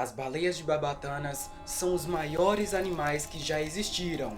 As baleias de barbatanas são os maiores animais que já existiram.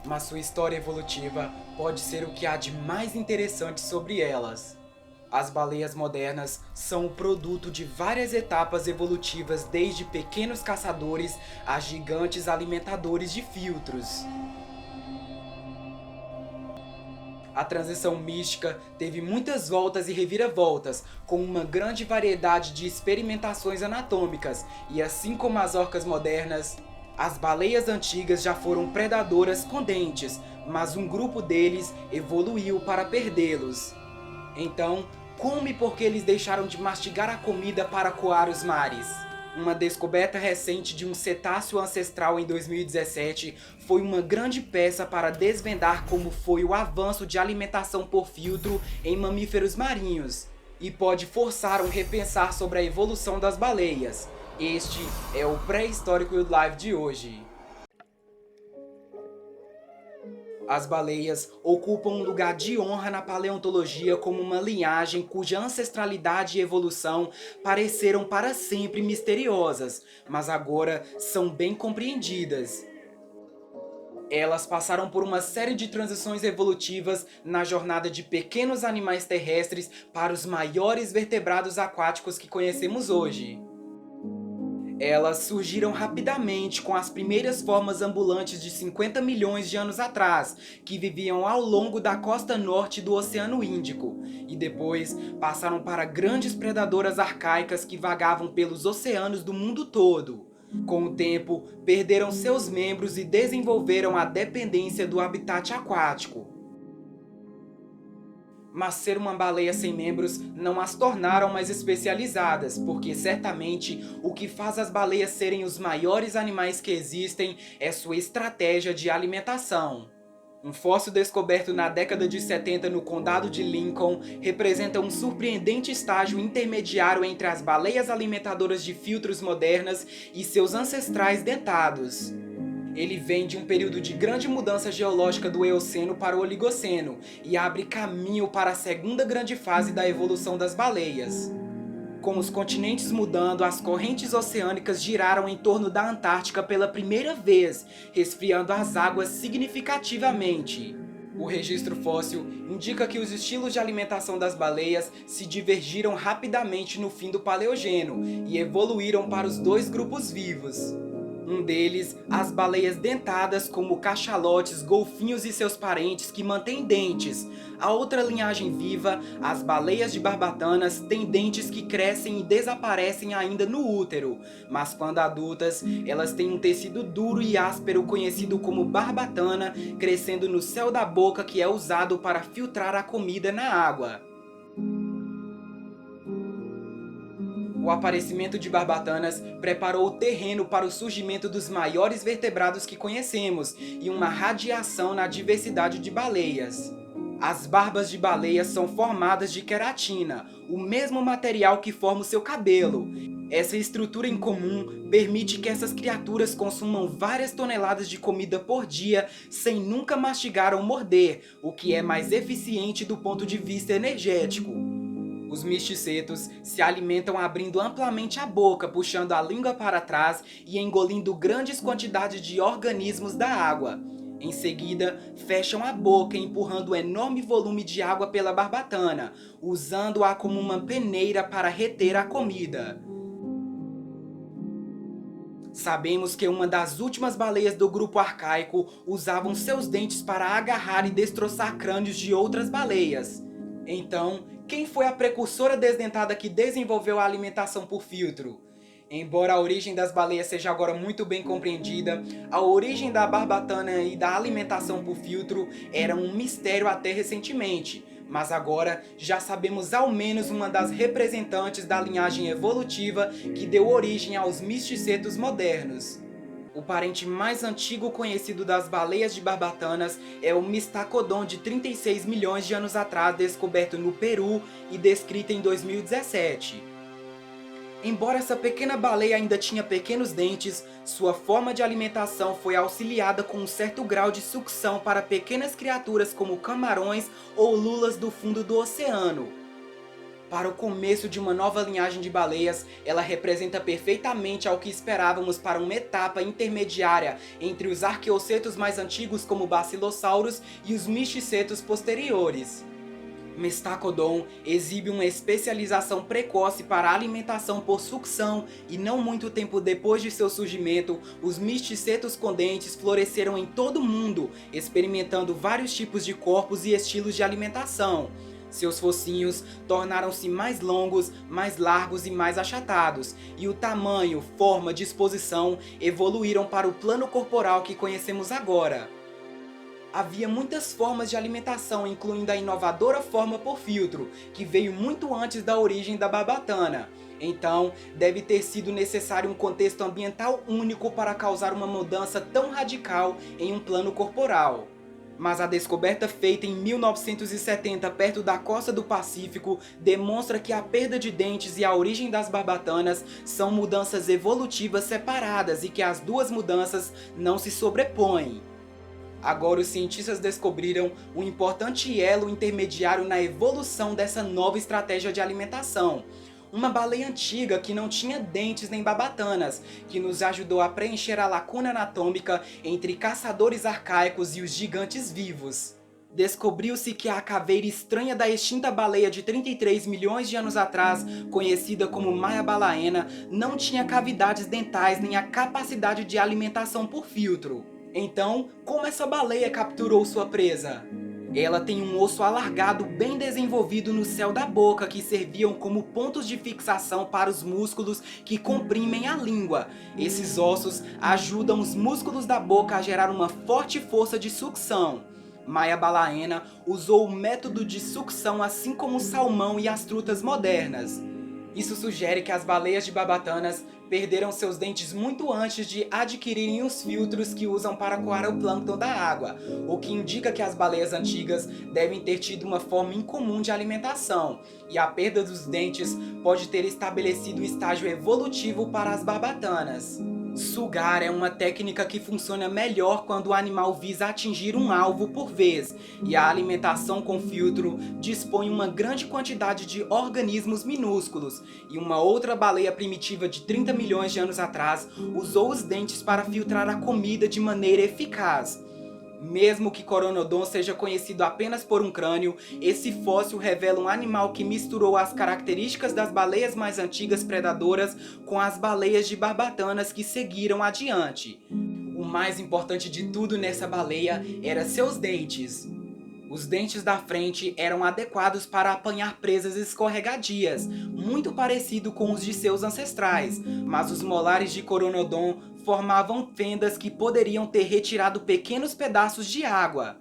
Mas sua história evolutiva pode ser o que há de mais interessante sobre elas. As baleias modernas são o produto de várias etapas evolutivas, desde pequenos caçadores a gigantes alimentadores de filtros. A transição mística teve muitas voltas e reviravoltas, com uma grande variedade de experimentações anatômicas, e assim como as orcas modernas, as baleias antigas já foram predadoras com dentes, mas um grupo deles evoluiu para perdê-los. Então, como e por que eles deixaram de mastigar a comida para coar os mares? Uma descoberta recente de um cetáceo ancestral em 2017 foi uma grande peça para desvendar como foi o avanço de alimentação por filtro em mamíferos marinhos, e pode forçar um repensar sobre a evolução das baleias. Este é o Pré-Histórico Live de hoje. As baleias ocupam um lugar de honra na paleontologia como uma linhagem cuja ancestralidade e evolução pareceram para sempre misteriosas, mas agora são bem compreendidas. Elas passaram por uma série de transições evolutivas na jornada de pequenos animais terrestres para os maiores vertebrados aquáticos que conhecemos hoje. Elas surgiram rapidamente com as primeiras formas ambulantes de 50 milhões de anos atrás, que viviam ao longo da costa norte do Oceano Índico, e depois passaram para grandes predadoras arcaicas que vagavam pelos oceanos do mundo todo. Com o tempo, perderam seus membros e desenvolveram a dependência do habitat aquático. Mas ser uma baleia sem membros não as tornaram mais especializadas, porque certamente o que faz as baleias serem os maiores animais que existem é sua estratégia de alimentação. Um fóssil descoberto na década de 70 no condado de Lincoln representa um surpreendente estágio intermediário entre as baleias alimentadoras de filtros modernas e seus ancestrais dentados. Ele vem de um período de grande mudança geológica do Eoceno para o Oligoceno e abre caminho para a segunda grande fase da evolução das baleias. Com os continentes mudando, as correntes oceânicas giraram em torno da Antártica pela primeira vez, resfriando as águas significativamente. O registro fóssil indica que os estilos de alimentação das baleias se divergiram rapidamente no fim do Paleogeno e evoluíram para os dois grupos vivos. Um deles, as baleias dentadas, como cachalotes, golfinhos e seus parentes que mantêm dentes. A outra linhagem viva, as baleias de barbatanas, têm dentes que crescem e desaparecem ainda no útero, mas quando adultas, elas têm um tecido duro e áspero conhecido como barbatana, crescendo no céu da boca, que é usado para filtrar a comida na água. O aparecimento de barbatanas preparou o terreno para o surgimento dos maiores vertebrados que conhecemos e uma radiação na diversidade de baleias. As barbas de baleia são formadas de queratina, o mesmo material que forma o seu cabelo. Essa estrutura em comum permite que essas criaturas consumam várias toneladas de comida por dia sem nunca mastigar ou morder, o que é mais eficiente do ponto de vista energético. Os misticetos se alimentam abrindo amplamente a boca, puxando a língua para trás e engolindo grandes quantidades de organismos da água. Em seguida, fecham a boca empurrando um enorme volume de água pela barbatana, usando-a como uma peneira para reter a comida. Sabemos que uma das últimas baleias do grupo arcaico usavam seus dentes para agarrar e destroçar crânios de outras baleias. Então, quem foi a precursora desdentada que desenvolveu a alimentação por filtro? Embora a origem das baleias seja agora muito bem compreendida, a origem da barbatana e da alimentação por filtro era um mistério até recentemente, mas agora já sabemos ao menos uma das representantes da linhagem evolutiva que deu origem aos misticetos modernos. O parente mais antigo conhecido das baleias de barbatanas é o Mistacodon de 36 milhões de anos atrás, descoberto no Peru e descrito em 2017. Embora essa pequena baleia ainda tinha pequenos dentes, sua forma de alimentação foi auxiliada com um certo grau de sucção para pequenas criaturas como camarões ou lulas do fundo do oceano. Para o começo de uma nova linhagem de baleias, ela representa perfeitamente ao que esperávamos para uma etapa intermediária entre os arqueocetos mais antigos como Basilossauros e os misticetos posteriores. Mastacodon exibe uma especialização precoce para a alimentação por sucção e não muito tempo depois de seu surgimento, os misticetos com dentes floresceram em todo o mundo, experimentando vários tipos de corpos e estilos de alimentação. Seus focinhos tornaram-se mais longos, mais largos e mais achatados, e o tamanho, forma, disposição evoluíram para o plano corporal que conhecemos agora. Havia muitas formas de alimentação, incluindo a inovadora forma por filtro, que veio muito antes da origem da barbatana. Então, deve ter sido necessário um contexto ambiental único para causar uma mudança tão radical em um plano corporal. Mas a descoberta feita em 1970 perto da costa do Pacífico demonstra que a perda de dentes e a origem das barbatanas são mudanças evolutivas separadas e que as duas mudanças não se sobrepõem. Agora os cientistas descobriram um importante elo intermediário na evolução dessa nova estratégia de alimentação. Uma baleia antiga que não tinha dentes nem barbatanas, que nos ajudou a preencher a lacuna anatômica entre caçadores arcaicos e os gigantes vivos. Descobriu-se que a caveira estranha da extinta baleia de 33 milhões de anos atrás, conhecida como Maia balaena, não tinha cavidades dentais nem a capacidade de alimentação por filtro. Então, como essa baleia capturou sua presa? Ela tem um osso alargado bem desenvolvido no céu da boca que serviam como pontos de fixação para os músculos que comprimem a língua. Esses ossos ajudam os músculos da boca a gerar uma forte força de sucção. Maia balaena usou o método de sucção assim como o salmão e as trutas modernas. Isso sugere que as baleias de barbatanas perderam seus dentes muito antes de adquirirem os filtros que usam para coar o plâncton da água, o que indica que as baleias antigas devem ter tido uma forma incomum de alimentação, e a perda dos dentes pode ter estabelecido o estágio evolutivo para as barbatanas. Sugar é uma técnica que funciona melhor quando o animal visa atingir um alvo por vez, e a alimentação com filtro dispõe uma grande quantidade de organismos minúsculos, e uma outra baleia primitiva de 30 milhões de anos atrás usou os dentes para filtrar a comida de maneira eficaz. Mesmo que Coronodon seja conhecido apenas por um crânio, esse fóssil revela um animal que misturou as características das baleias mais antigas predadoras com as baleias de barbatanas que seguiram adiante. O mais importante de tudo nessa baleia era seus dentes. Os dentes da frente eram adequados para apanhar presas escorregadias, muito parecido com os de seus ancestrais, mas os molares de Coronodon formavam fendas que poderiam ter retirado pequenos pedaços de água.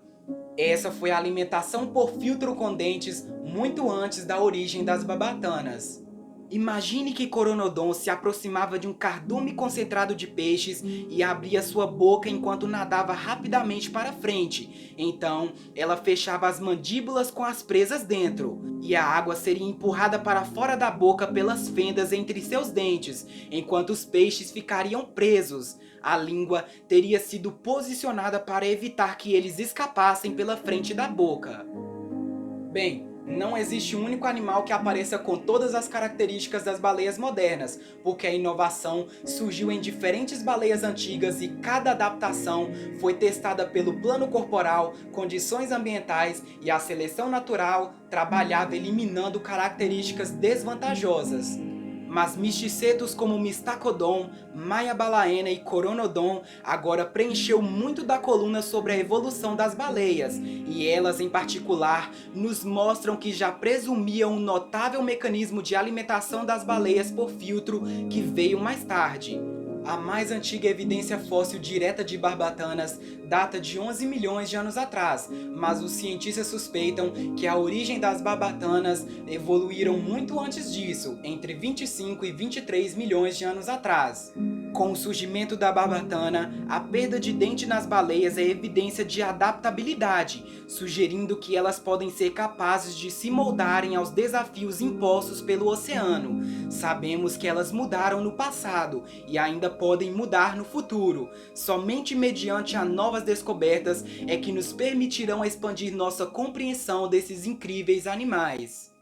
Essa foi a alimentação por filtro com dentes muito antes da origem das barbatanas. Imagine que Coronodon se aproximava de um cardume concentrado de peixes e abria sua boca enquanto nadava rapidamente para frente. Então, ela fechava as mandíbulas com as presas dentro, e a água seria empurrada para fora da boca pelas fendas entre seus dentes, enquanto os peixes ficariam presos. A língua teria sido posicionada para evitar que eles escapassem pela frente da boca. Bem, não existe um único animal que apareça com todas as características das baleias modernas, porque a inovação surgiu em diferentes baleias antigas e cada adaptação foi testada pelo plano corporal, condições ambientais e a seleção natural trabalhava eliminando características desvantajosas. Mas misticetos como Mastacodon, Maia balaena e Coronodon agora preencheu muito da coluna sobre a evolução das baleias, e elas em particular nos mostram que já presumiam um notável mecanismo de alimentação das baleias por filtro que veio mais tarde. A mais antiga evidência fóssil direta de barbatanas data de 11 milhões de anos atrás, mas os cientistas suspeitam que a origem das barbatanas evoluíram muito antes disso, entre 25 e 23 milhões de anos atrás. Com o surgimento da barbatana, a perda de dente nas baleias é evidência de adaptabilidade, sugerindo que elas podem ser capazes de se moldarem aos desafios impostos pelo oceano. Sabemos que elas mudaram no passado e ainda podem mudar no futuro. Somente mediante a novas descobertas é que nos permitirão expandir nossa compreensão desses incríveis animais.